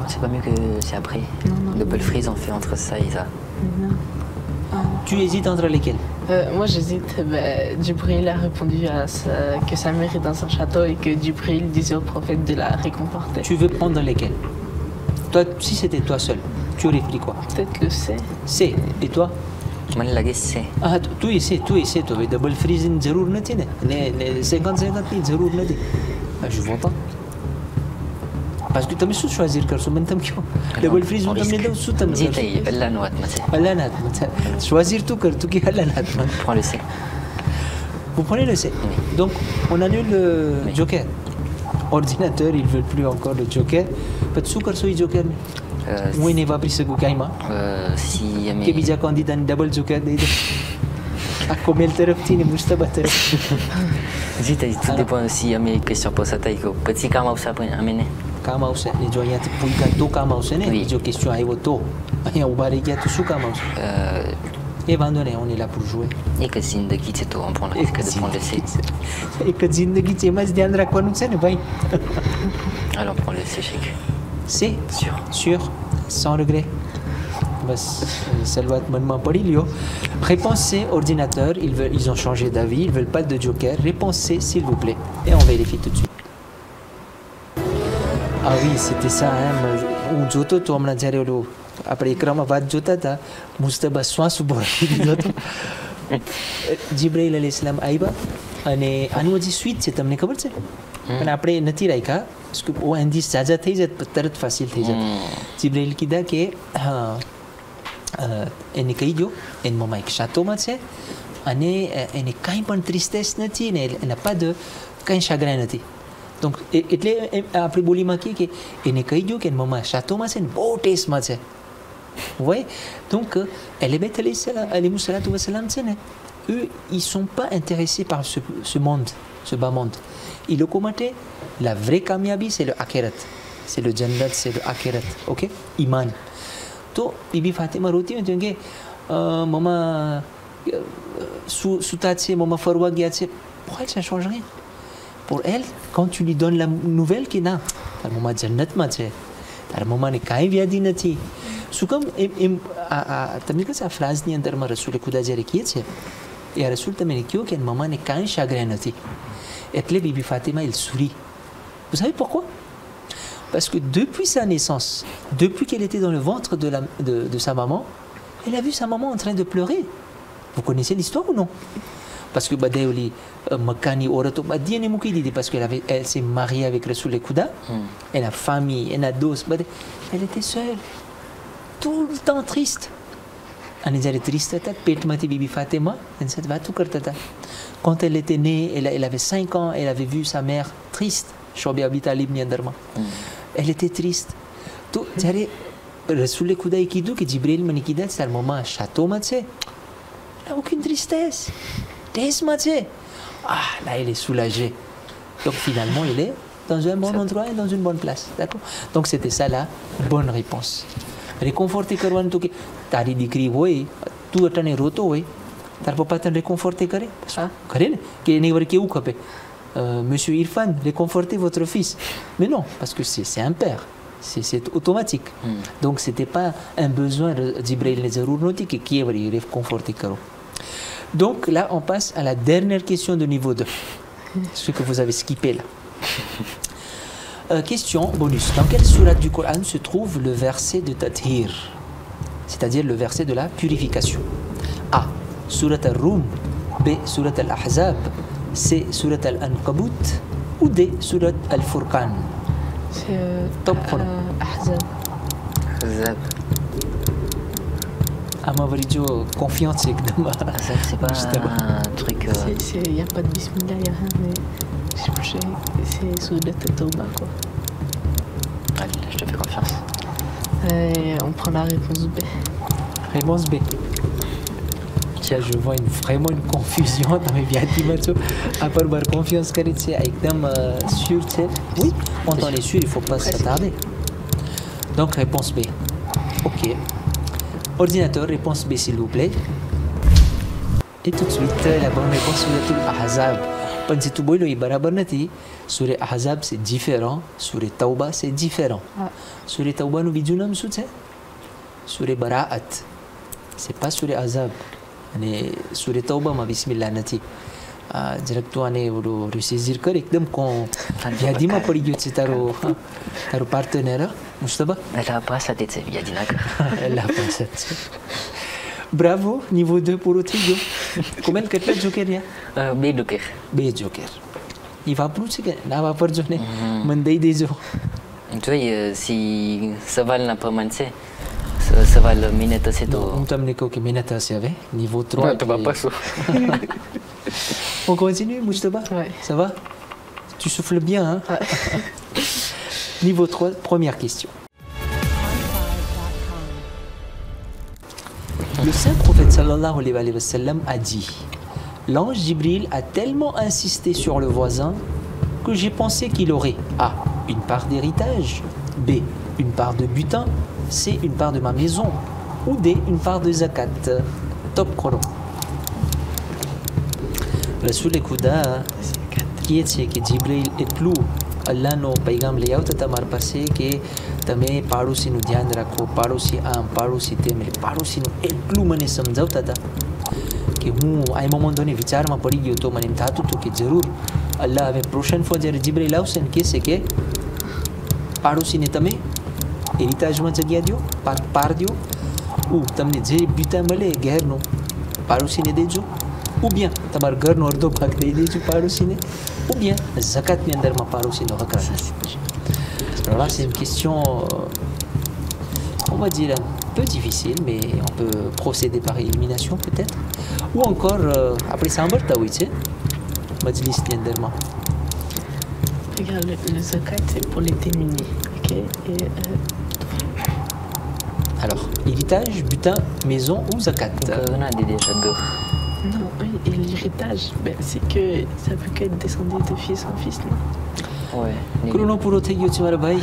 C'est pas mieux que c'est après. Non. Double freeze, on fait entre ça et ça. Non. Tu hésites entre lesquels? Moi j'hésite. Jibril a répondu que sa mère est dans un château et que Jibril disait au prophète de la réconforter. Tu veux prendre lesquels? Toi, si c'était toi seul, tu aurais pris quoi? Peut-être le C. C. Et toi? Moi, la guess C. Ah, tu essaies, toi. Double freeze, zéro n'a pas. 50-50, zéro n'a pas. Je vois pas. parce que તમે શું choisir કરશો મને તમે કહો double fridge હું તમને દઉં શું તમે જીતે અલ્લાહનો હાથમાં છે. અલ્લાહના હાથમાં છે. choisir તું કર તું કે અલ્લાહના હાથમાં. Prends le C. Vous prenez le C. Donc on annule le joker. Ordinateur il veut plus encore le joker. Peut શું કરશો એ joker ને હું એને વાપરી શકું કાંઈમાં Si કે બીજા candidat ડબલ joker દઈ દે આ કોમેલ તરફથી ને મુસ્તબા તરફથી. જીતે tout dépend si mes questions pour sa taille ko petit કામ આવશે આપણે આમેને કામ આવશે ને જો અહીંયાથી પૂછ્યા તો કામ આવશે ને જો ક્વેશ્ચન આવ્યો તો અહીંયા ઊભા રહી ગયા તો શું કામ આવશે એ વાંધો નહીં on est là pour jouer. એક જ જિંદગી છે તો on prend le risque de prendre le C. એક જ જિંદગી છે એમાં જ ધ્યાન રાખવાનું છે ને ભાઈ. Alors on prend le C chèque. C sûr sans regret. બસ સલવાત મનમાં પડી લ્યો. Réponse C, ordinateur, ils ont changé d'avis, ils veulent pas de joker. Réponse C, s'il vous plaît. Et on vérifie tout de suite. Ah oui, c'était ça. હું જોતો તો હમણાં જ્યારે ઓલું આપણે એકરામાં વાત જોતા હતા મુસ્તબા શ્વાસ ઉભો રાખી દીધો હતો. જીબ્રાઈલ અલૈહિસ્સલામ આવ્યા અને આનું હજી સ્વીચ છે તમને ખબર છે પણ આપણે નથી રાખ્યા ઓ એનથી સાજા થઈ જાય તરત ફાસિલ થઈ જાય. જીબ્રાઈલ કીધા કે હા એને કહી દો એની મમ્મા એક શાતોમાં છે અને એને કાંઈ પણ ત્રિસ્ટેસ નથી ને એના પદ કંઈ શાગરાય નથી. donc એટલે આપણી બોલીમાં કહીએ કે એને કહી દો કે એની મમ્મા શાતોમાં છે ને બહુ ટેસ્ટમાં છે. vous voyez donc les bêtes alayhi salatu wassalam છે ને eux ils sont pas intéressés par ce monde, ce bas monde. એ લોકો માટે la vraie કામયાબી c'est le akhirat, c'est le jannat, c'est le akhirat. ok iman. तो बीबी फातिमा रोती हैं कि मम्मा सूता है मम्मा फरवा गया है. Pour elle ça ne change rien. Pour elle quand tu lui donnes la nouvelle que non તાર મમ્મા જન્નતમાં છે તાર મમ્માને કાંઈ વ્યાધિ નથી શું કામ એમ તમને કહે છે આ ફ્રાઝની અંદરમાં રસૂલે ખુદા જ્યારે કહે છે એ રસૂલ તમે કહ્યું કે મમ્માને કાંઈ શાગરાય નથી એટલે બીબી Fatima il sourit. Vous savez pourquoi? Parce que depuis sa naissance, depuis qu'elle était dans le ventre de sa maman, elle a vu sa maman en train de pleurer. Vous connaissez l'histoire ou non? Parce que Badaouli, Makani, Orato, Badiane Moukidi, parce qu'elle s'est mariée avec Rasoul Kouda, elle a famille, elle a dos, elle était seule, tout le temps triste. Elle était triste, Pet Mati Bibi Fatima, elle s'est va tout kartata. Quand elle était née, elle avait 5 ans, elle avait vu sa mère triste. Shobi Abi Talib Niandarma. Elle était triste. Tout, j'allais Rasoul Kouda Ikidou, que Jibril Manikida, c'est le moment à château, elle n'a aucune tristesse. Ah, là, elle est soulagée. Donc finalement, elle est dans un bon endroit et dans une bonne place. D'accord? Donc c'était ça la bonne réponse. Réconforter Karwan Touki. Tari dikri oui, tout attane roto oui. Tar papa t'en réconforter Kare? Kare? Qui n'est pas qui ou kapé? Monsieur Irfan, réconfortez votre fils. Mais non, parce que c'est un père. C'est automatique. Donc c'était pas un besoin de Jibril Nezarour Noti qui est réconforter Karo. Donc là, on passe à la dernière question de niveau 2. Ce que vous avez skippé là. Question bonus. Dans quelle sourate du Coran se trouve le verset de Tathir? C'est-à-dire le verset de la purification. A. Surat al-Rum. B. Surat al-Ahzab. C. Surat al-Ankabut. Ou D. Surat al-Furqan. C'est top Ahzab. Ahzab. Ama Vridio, confiance एकदम c'est pas un truc il n'y a pas de bismillah, il n'y a rien, mais c'est sous le Tauba quoi. Allez, je te fais confiance. On prend la réponse B. Réponse B. Tiens, je vois vraiment une confusion dans mes viatimato. À part avoir confiance car c'est एकदम sûr c'est. Oui, quand on est sûr, il ne faut pas s'attarder. Donc réponse B. OK. Ordinateur, réponse B s'il vous plaît. Et tout de suite, la bonne réponse sur Ahzab. Pensez tout beau, le barabar nati. Sur Ahzab c'est différent, sur Tauba c'est différent. Sur Tauba nous vidunam soutien. Sur Bara'at. C'est pas sur Ahzab. Sur Tauba ma bismillah nati. Directement on le saisir कर एकदम con Yadima पड़ी जो c'est तारो partenaire Mustafa. Elle a pas sa tête, Yadina. Elle a pas sa tête. Bravo, niveau 2 pour le trio. Comment que tu as joker ya? B joker. B joker. Il va plus que na va par journée. Mandei des jours. Tu vois, si ça va l'imprimancer, ça va le minute c'est tout. On t'a amené que minute c'est avec niveau 3. Non, tu vas pas ça. On continue, Moujtaba? Ouais. Ça va? Tu souffles bien, hein? Ouais. Niveau 3, première question. Le saint prophète sallallahu alayhi wa sallam a dit: l'ange Jibril a tellement insisté sur le voisin que j'ai pensé qu'il aurait A. une part d'héritage, B. une part de butin, C. une part de ma maison, ou D. une part de zakat. Top chrono. Rasul Khuda qui est que Jibril est plus Allah no paygam le આવતા તમાર પાસે કે તમે પાડોશીનું ધ્યાન રાખો, પાડોશી આમ પાડોશી તેમ, એટલે પાડોશીનું એટલું મને સમજાવતા હતા કે હું આ મોમેન્ટોને વિચારમાં પડી ગયો તો મને એમ થતું હતું કે જરૂર અલ્લાહ હવે પ્રોશન ફો જ્યારે જીબ્રાઈલ આવશે ને કહેશે કે પાડોશીને તમે હેરિટેજમાં જગ્યા દો, પાર દો, ou તમને જે બ્યુટા મળે ઘેરનો પાડોશીને દેજો, ou bien તમારા ઘરનો અડધો ભાગ દઈ દેજો પાડોશીને, ou bien zakat ni અંદર માં પાડોશીનો હક રાખે. Alors là c'est une question on va dire un peu difficile, mais on peut procéder par élimination peut-être, ou encore après સાંભળતા હોય છે મજલિસ ની અંદરમાં. Regarde, le zakat c'est pour les démunis, ok? Et Alors héritage, butin, maison ou zakat? On a des déjà go. non, oui, et l'héritage, ben, c'est que ça peut qu'être descendu de fils en fils, non? Ouais. Chrono પૂરો થઈ ગયો છે મારા ભાઈ.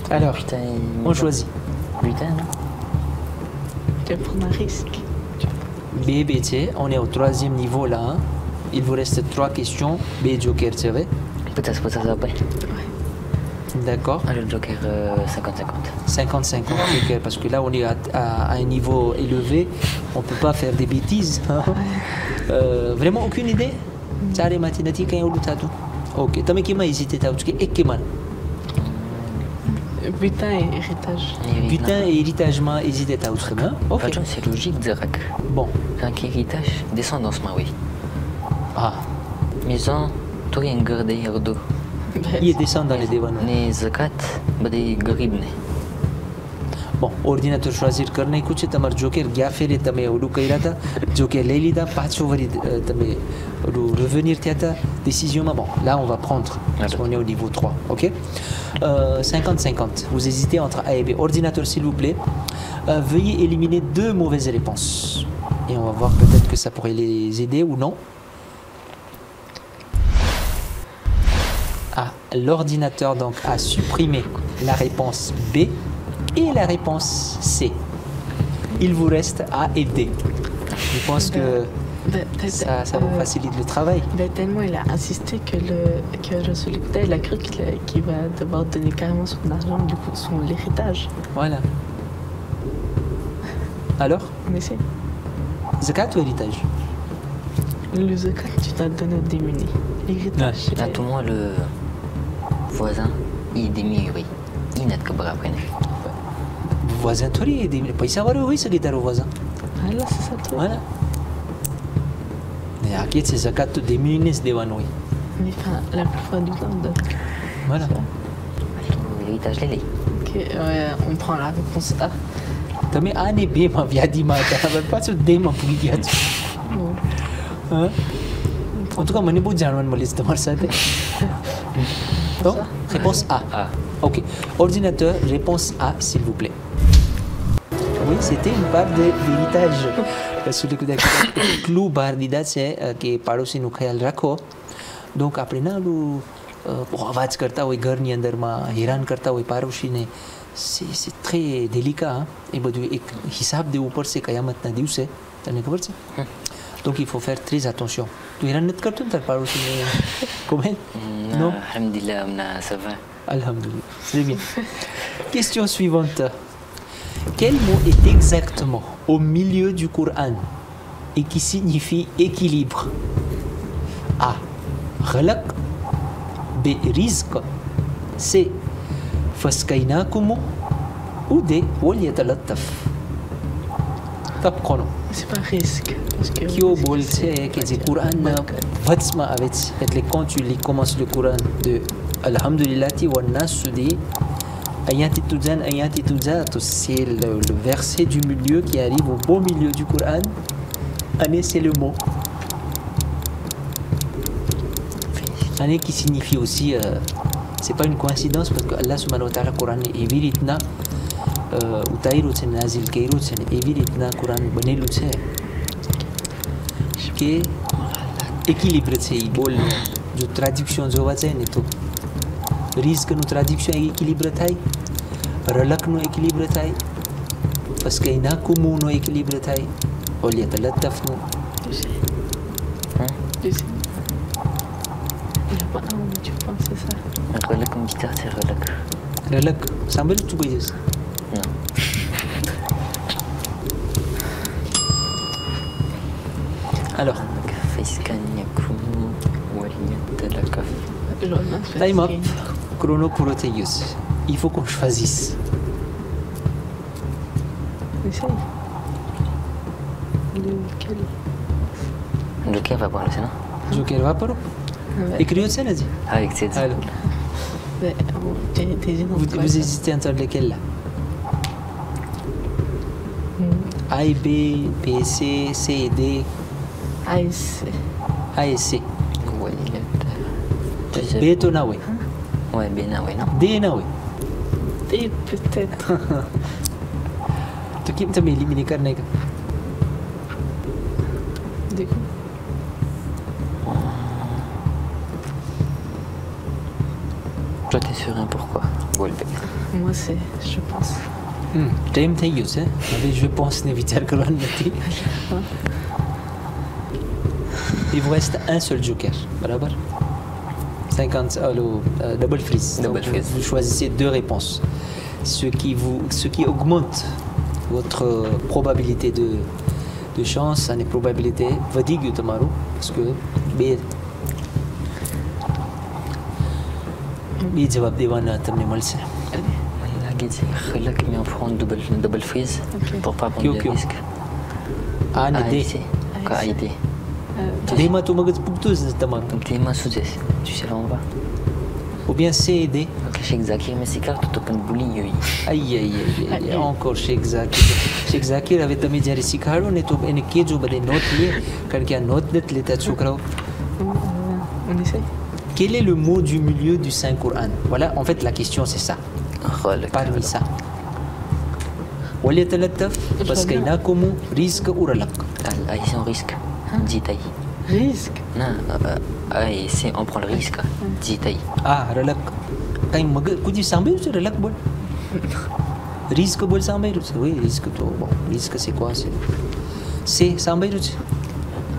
Alors, Putain, on choisit. Putain, non? Tu vas prendre un risque. BBC, on est au troisième niveau là. Hein. Il vous reste 3 questions. B Joker, tu savais? Peut-être ça après. D'accord. Ah, le Joker 50-50. 50-50 Joker, parce que là on est à un niveau élevé. On ne peut pas faire des bêtises. Hein. Vraiment aucune idée? Carré mathématique, hein, ou tout. Ok. Tu as qui hésité? Tu as dit que Butin et héritage. Butin et héritage, hésité. Tu as dit ok. C'est logique, Zarak. Bon. Un héritage, descendance, oui. Ah. Maison, toi, il y a un gardé, il Il descend dans les dévans. Les zakat, des garibne. Bon, ordinateur choisir करने कुछ तमर जोकर गया फिर तमे ओडू कइरा था जोकर ले लीदा पाछो वरी तमे ओडू revenir था décision bon là on va prendre parce qu'on est au niveau 3 OK 50-50 vous hésitez entre A et B ordinateur s'il vous plaît veuillez éliminer 2 mauvaises réponses et on va voir peut-être que ça pourrait les aider ou non. Ah, l'ordinateur donc a supprimé la réponse B et la réponse C. Il vous reste A et D. Je pense que ça vous facilite le travail. Ben, tellement il a insisté que Rasul Khuda, il a cru qu'il va devoir donner carrément son argent, du coup son héritage. Voilà. Alors, On essaie. zakat ou héritage? Le zakat, tu dois le donner aux démunis. L'héritage, Là, tout le monde, le voisin, il est démigre. Il n'a que bras après. Voisin, toi, il est pas savoir où c'est que voisin. Voilà, c'est ça, toi. Voilà. Mais à qui c'est zakat des ministres des vanouilles. Mais enfin, la plupart du temps, on donne. Voilà. L'héritage, l'élé. Ok, ouais, on prend la réponse A. તમે આ ને બે માં વ્યાધિ માં હતા પાછું દે માં ભૂલી ગયા છો. Bon. En tout cas, મને બહુ જાણવાનું મળે છે તમારી સાથે. Donc, réponse A. A. Ok. Ordinateur, réponse A, s'il vous plaît. Oui, c'était une part de l'héritage. Rasul Khuda એટલું બહાર દીધા છે કે પાડોશીનું ખ્યાલ રાખો. Donc, આપણે ના અવાજ કરતા હોય ઘરની અંદરમાં હેરાન કરતા હોય પાડોશીને. C'est très délicat. Hein? Et બધું એક હિસાબ દેવું પડશે કયામતના દિવસે. તને ખબર છે? Donc il faut faire très attention. Tu es net carton t'as pas aussi comment? Non. Alhamdulillah, ça va. Alhamdulillah. C'est bien. Question suivante. Quel mot est exactement au milieu du Coran et qui signifie équilibre? A. Khalaq. B. Rizq. C. Faskaynakum. Ou D. Wal yatalattaf. Top chrono. C'est pas risque. Kyo bolse que le Coran vatsma avec et quand tu lis commence le Coran de Alhamdulillah wa nasudi ayati tuzan c'est le verset du milieu qui arrive au beau milieu du Coran. Ané c'est le mot. Ané qui signifie aussi c'est pas une coïncidence parce que Allah subhanahu wa ta'ala Coran est éviditna utairo c'est nazil kairo c'est éviditna Coran banelu c'est que équilibre c'est bol जो traduction जो वजह नहीं तो risque no traduction équilibre taille relak no équilibre taille parce que ina commun no équilibre taille au lieu de la tafno il n'y a pas un où tu penses ça relak en guitare c'est relak sambil tu peux dire non alors time up chrono pour Oteus. Il faut qu'on choisisse. Essaye. Lequel? Joker va prendre le Sénat. Joker va pas. Écris au Sénat. Avec cette. Alors. Vous hésitez entre lesquels là? A et B, B, C, C et D. A et C. A et C. Ouais, B to na oui. Ouais, B na oui, non? D na oui. D peut-être. Tu qui m'as éliminé carnet? Du coup. Toi, t'es sûr, hein, pourquoi? Wolbeck. Moi, c'est, je pense. Time થઈ ગયું છે હવે je pense ને વિચાર કરવાનો નથી il vous reste un seul joker બરાબર 50 double freeze Double freeze. vous choisissez deux réponses ce qui augmente votre probabilité de chance અને probabilité વધી ગયું તમારું parce que બે જવાબ દેવાના તમને મળશે Relak, mais on prend double freeze pour pas prendre de risque. A et D. Quoi, A et D. D ma tu magas putus tamam. D ma sous-es. Tu sais là on va. Ou bien C et D. Ok, Sheikh Zakir, mais c'est carte tout un bouli yoi. Aïe aïe aïe encore Sheikh Zakir. Sheikh Zakir avait tamé jari sikharo ne to ene ke jo bade note liye kan kya note det leta chukra. On essaye. Quel est le mot du milieu du Saint Coran? Voilà, en fait la question c'est ça. Parmi ça. وليتلطف parce qu'il y a comme risque ou relak. Ah, ici on risque. Dit taille. Risque? Non, ici on prend le risque. Dit taille. Ah, relak. Quand mag kuji sambil tu relak bol. Risque bol sambil tu. Oui, risque to bon. Risque c'est quoi? C'est sambil tu.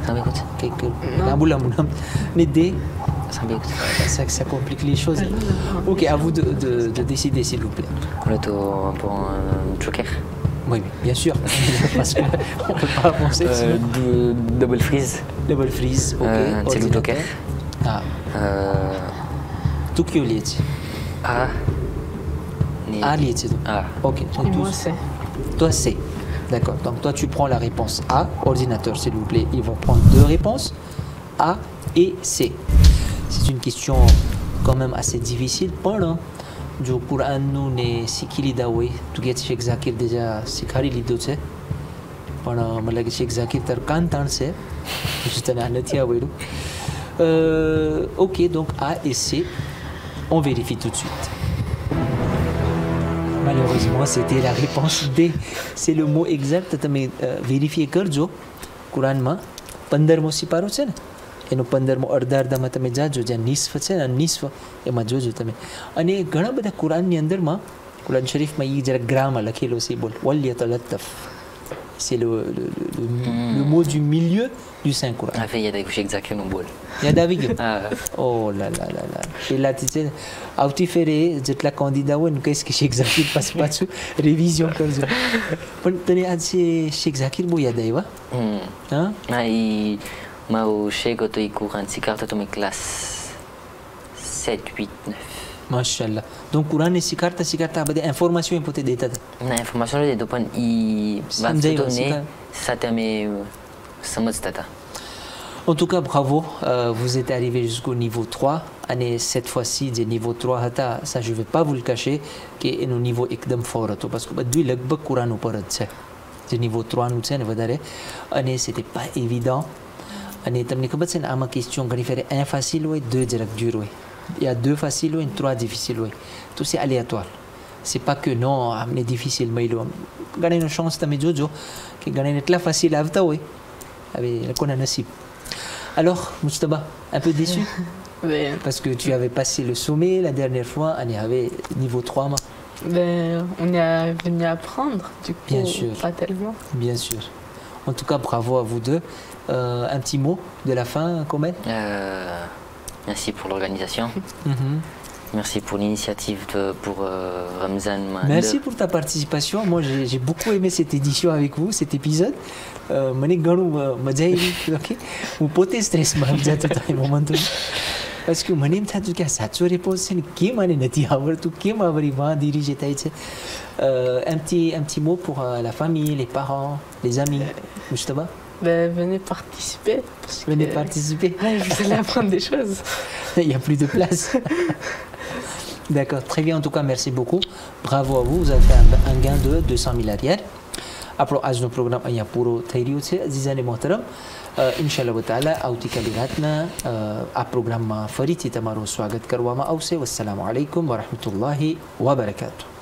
Sambil tu. Quelque na boula munam. Ne de ça complique les choses. Ok, à vous de décider, s'il vous plaît. L'auto pour un joker. Oui, bien sûr. Parce qu'on ne peut pas avancer. Double freeze. Double freeze, ok. C'est le joker. Ah. Tokyo lieti. A. A lieti. A. Ok. Et moi, c'est. Toi, c'est. D'accord. Donc, toi, tu prends la réponse A. Ordinateur, s'il vous plaît. Ils vont prendre deux réponses. A et C. C'est une question quand même assez difficile pendant जो कुरान ने सिखिली दावे तो क्या शेख जाकिर déjà सिखारी लिदो छे पण मतलब शेख जाकिर तर कान तान से juste à l'antia oui ok donc A et C on vérifie tout de suite malheureusement c'était la réponse D c'est le mot exact તમે vérifier કરજો કુરાનમાં 15મો સિપારો છે ને એનો 15મો અડધામાં તમે જાજો જ્યાં નિસ્ફ છે ને નિસ્ફ એમાં જોજો તમે અને ઘણા બધા કુરાનની અંદરમાં કુરાન શરીફમાં એ જરા ગ્રામાં લખેલો છે બોલ વલ્યતલત્તફ c'est le mot du milieu du Saint Coran. En fait, il y a des couches exactes au bol. Il y a David. Oh là là là là. Et là, tu sais, auti feré, je te la candidat ou qu'est-ce que Sheikh Zakir passe pas dessus révision comme ça. Pour tenir à Sheikh Zakir bouya d'ailleurs. Hein? Ah, m'a au Sheikh auto courant si carte auto mes classe 7 8 9. माशाल्लाह donc कुरान सिखाता सिखाता आप बदे इंफॉर्मेशन पोते देता था ना इंफॉर्मेशन ले तो पन ई बात तो ने साथ में समझता था. En tout cas, bravo, vous êtes arrivé jusqu'au niveau 3. Et cette fois-ci, du niveau 3, ça je ne vais pas vous le cacher, que est au niveau ekdam fort. Parce que du lagbak Quran ou pas du niveau 3, nous sommes vadare. Et c'était pas évident. Et tamni kabat c'est une question qui fait un facile ou deux direct dur. Il y a deux faciles ou trois difficiles. Tout c'est aléatoire. C'est pas que non, c'est difficile, mais il y a une chance de jojo que gagner une facile à vous. Avec le nasib. Alors, Moustaba, un peu déçu Ben, parce que tu avais passé le sommet la dernière fois, on y avait niveau 3. Ben, on est venu apprendre, du coup, bien sûr. Pas tellement. Bien sûr. En tout cas, bravo à vous deux. Un petit mot de la fin, Komel? Merci pour l'organisation. Merci pour l'initiative pour Ramzan. Merci pour ta participation. Moi, j'ai beaucoup aimé cette édition avec vous, cet épisode. stress parce que un petit mot pour la famille, les parents, les amis. Moustaba? Ben, venez participer. Venez participer. Ouais, vous allez apprendre des choses. Il n'y a plus de place. D'accord, très bien. En tout cas, merci beaucoup. Bravo à vous. Vous avez fait un gain de 200 000 arrière. Après, આજનો પ્રોગ્રામ અહીંયા પૂરો થઈ રહ્યો છે અઝીઝાને મોહતરમ ઇન્શાઅલ્લાહ તાઆલા આવતીકાલે રાતના આ પ્રોગ્રામમાં ફરીથી તમારું સ્વાગત કરવામાં આવશે. વસ્સલામુ અલૈકુમ વરહમતુલ્લાહિ વબરકાતુહુ.